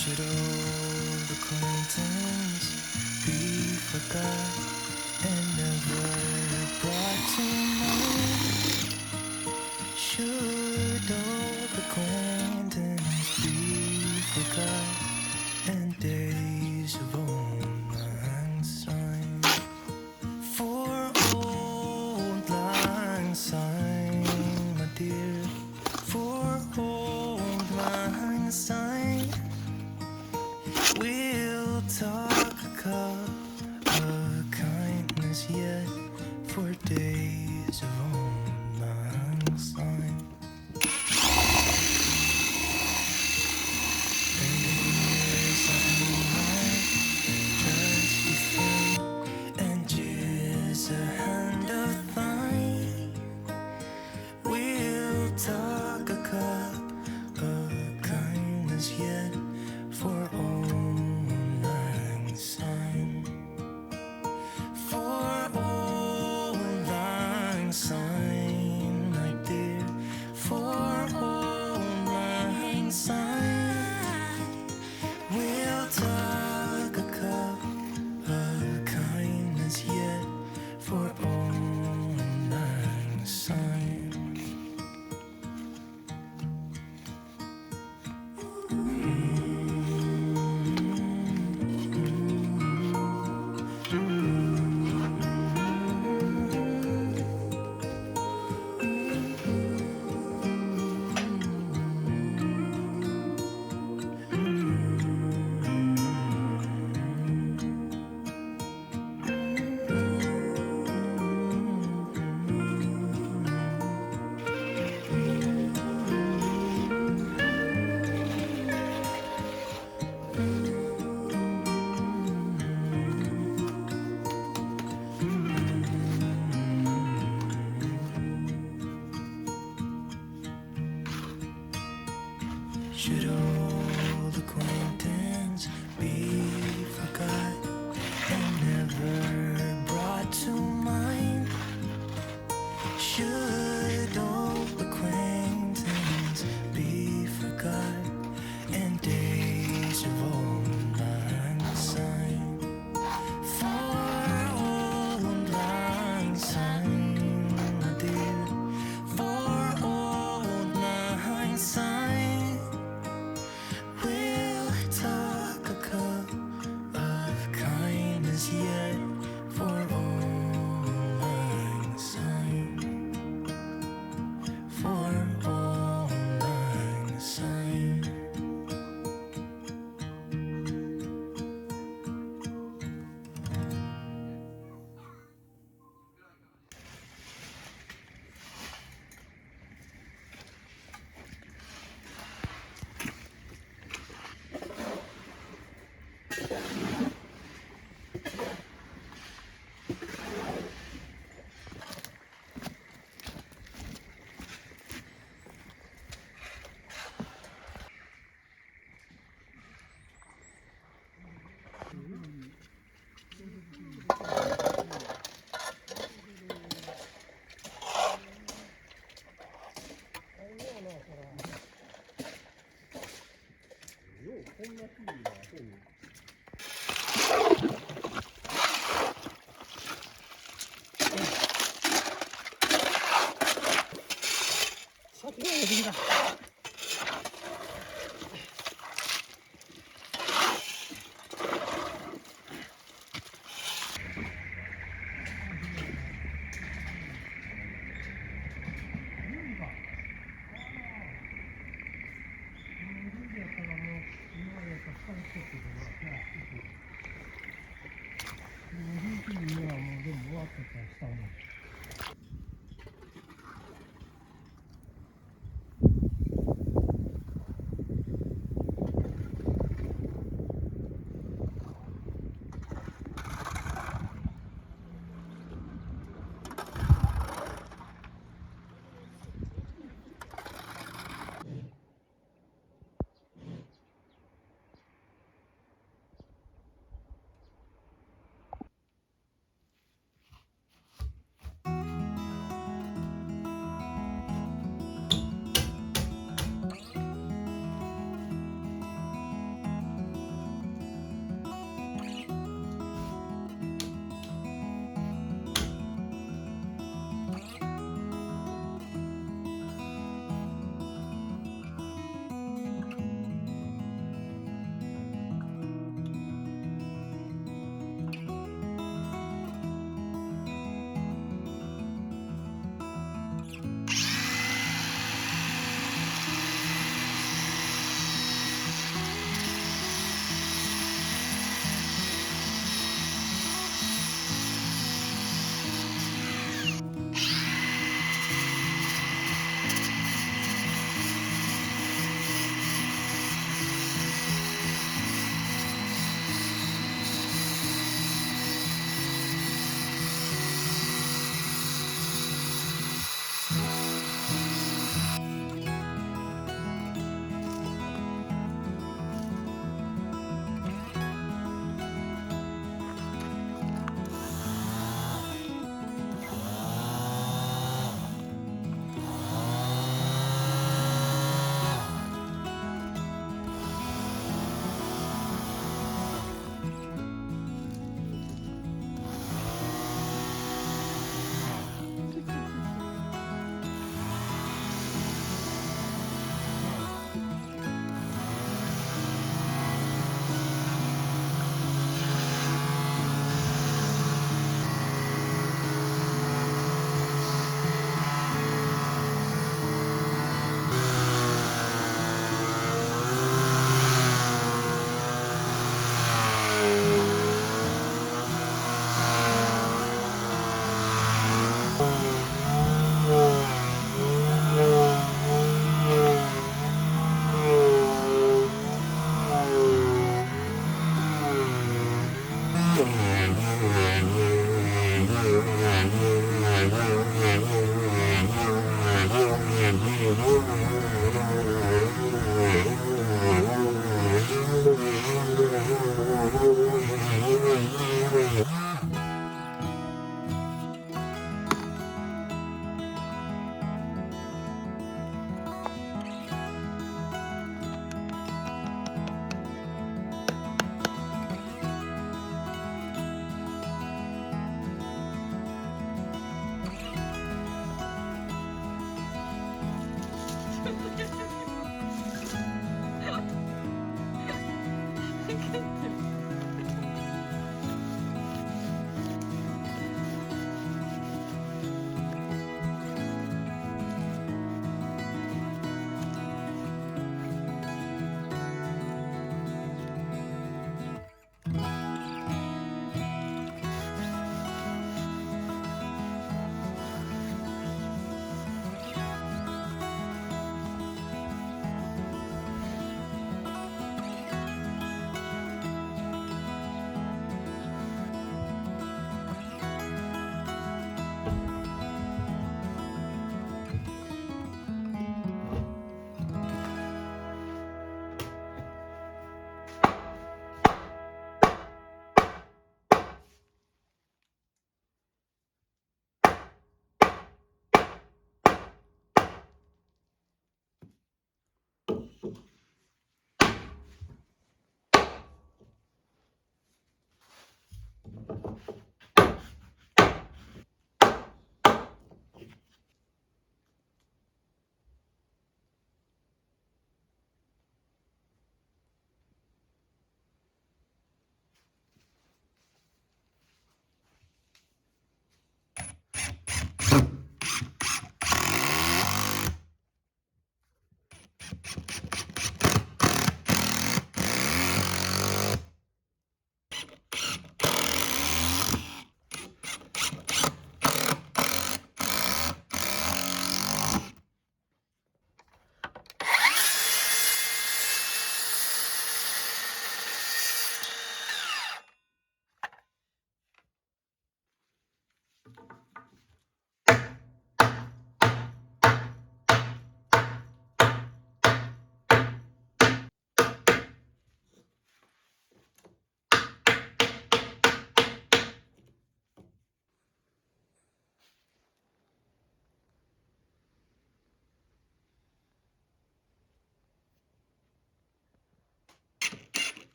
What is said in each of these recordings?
Should old acquaintance be forgot and never brought to mind? Should old acquaintance be forgot and days of old lang syne? For old lang syne, my dear, for old lang syne. We'll talk a cup of kindness yet for days of old Should old acquaintance be forgot and never brought to mind? Should old acquaintance be forgot and days of old lang syne? For old lang syne, my dear, for old lang syne, we'll talk a cup of kindness yet for old lang syne, for old lang syne.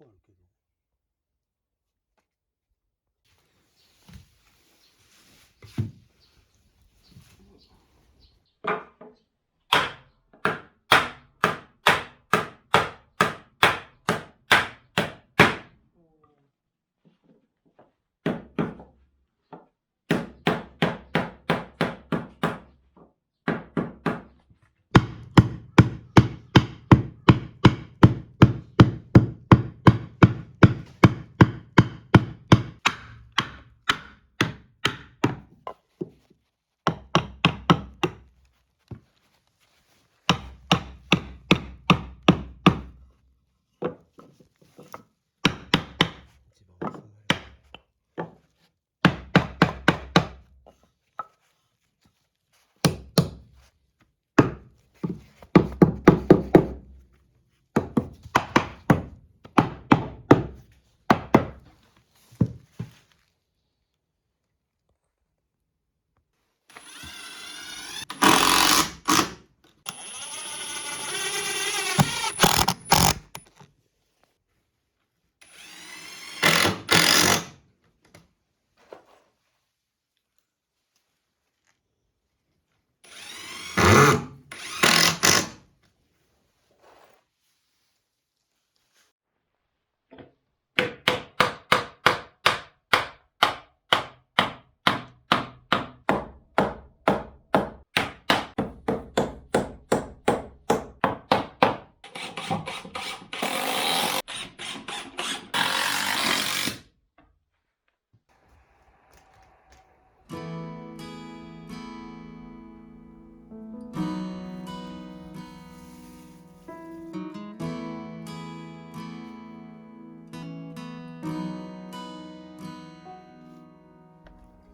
계속.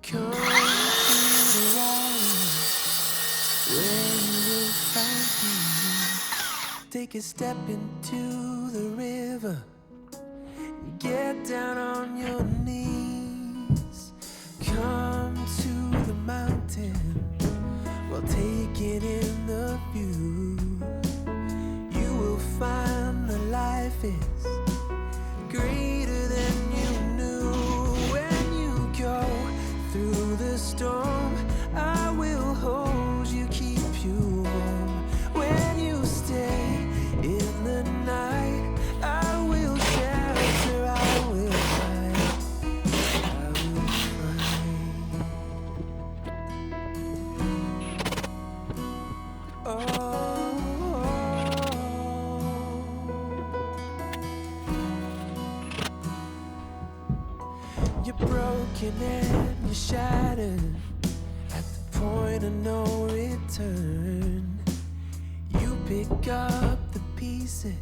Come to the water where you will find me. Take a step into the river. Get down on your knees. Come to the mountain while taking in the view. You will find that life is greater than you knew. When you go through the storm, I will hold you, keep you warm. When you stay in the night, I will shelter, I will fight, I will fight. You're broken and you're shattered at the point of no return. You pick up the pieces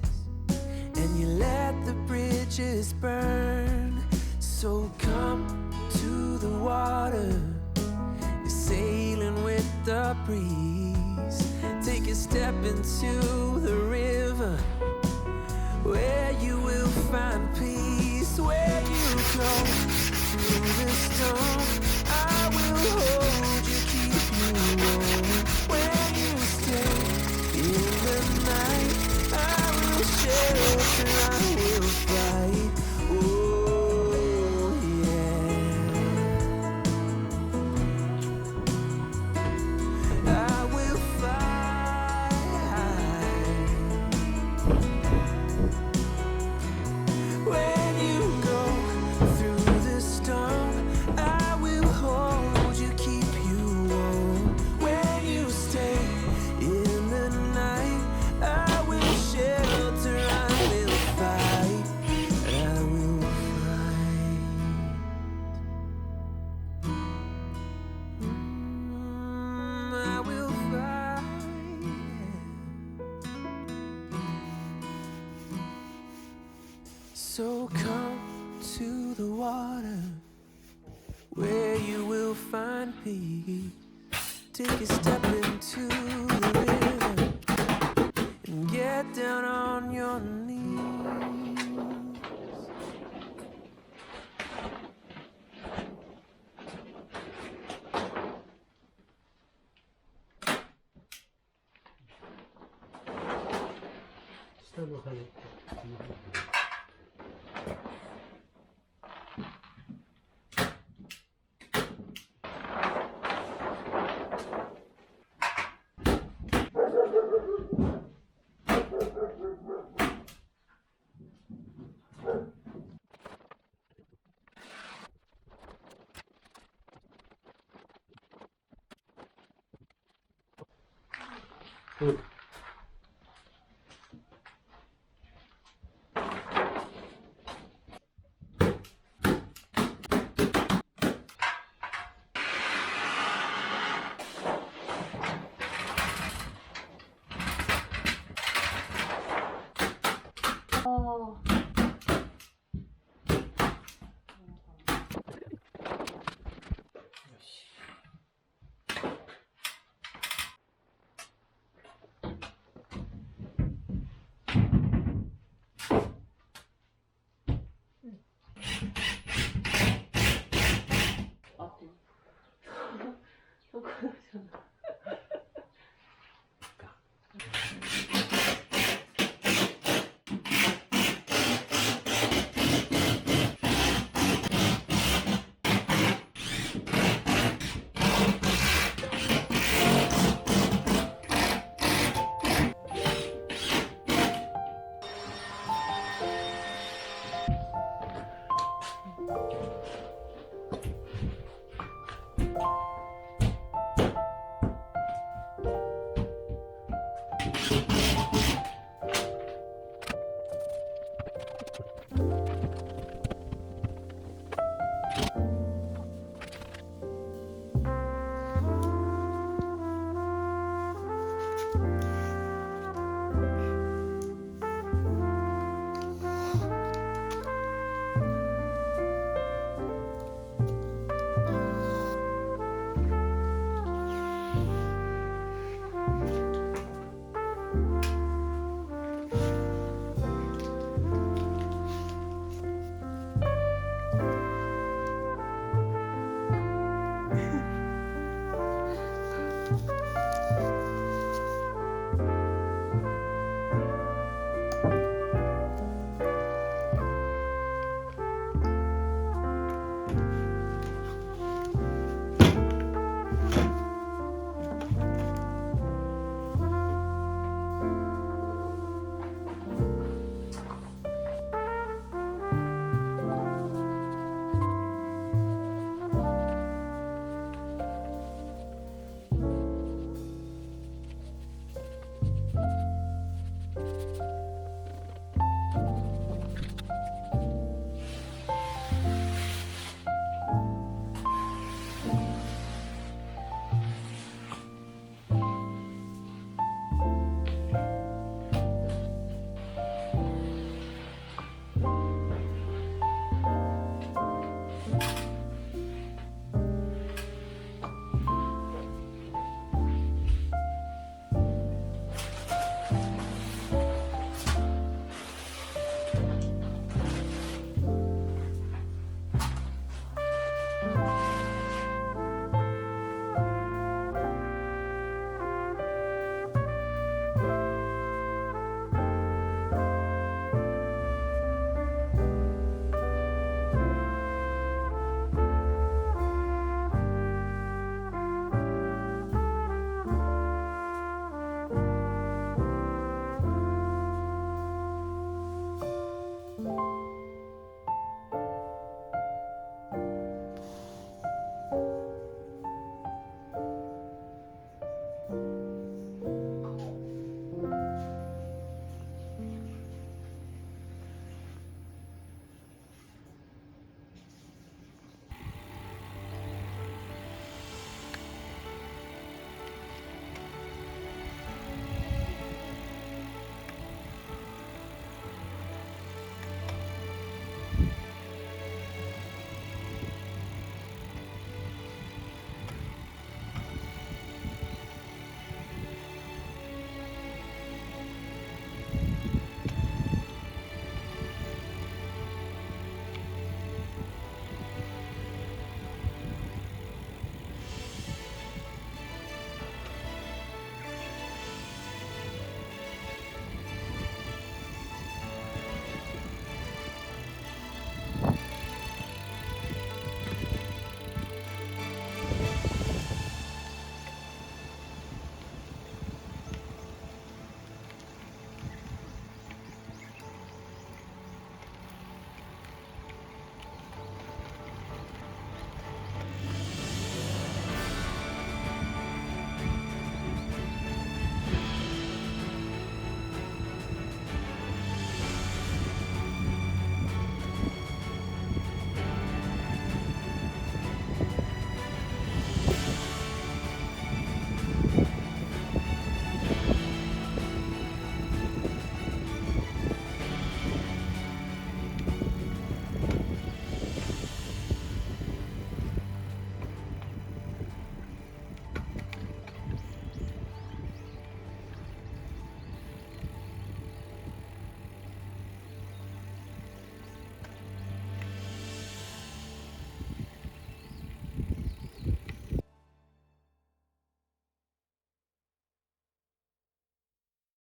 and you let the bridges burn. So come to the water, you're sailing with the breeze. Take a step into the river where you will find peace. Where you go through the storm, I will hold you, keep you warm. When you stay in the night, I will shelter, I will fight. Oh yeah, I will fight. When you go through the storm, I will hold you, keep you warm. When you stay in the night, I will shelter, I will fight, I will fight. I will fight. So come to the water where you will find peace. Take a step into the river and get down on your knees. 스타일로 가야겠다. 응.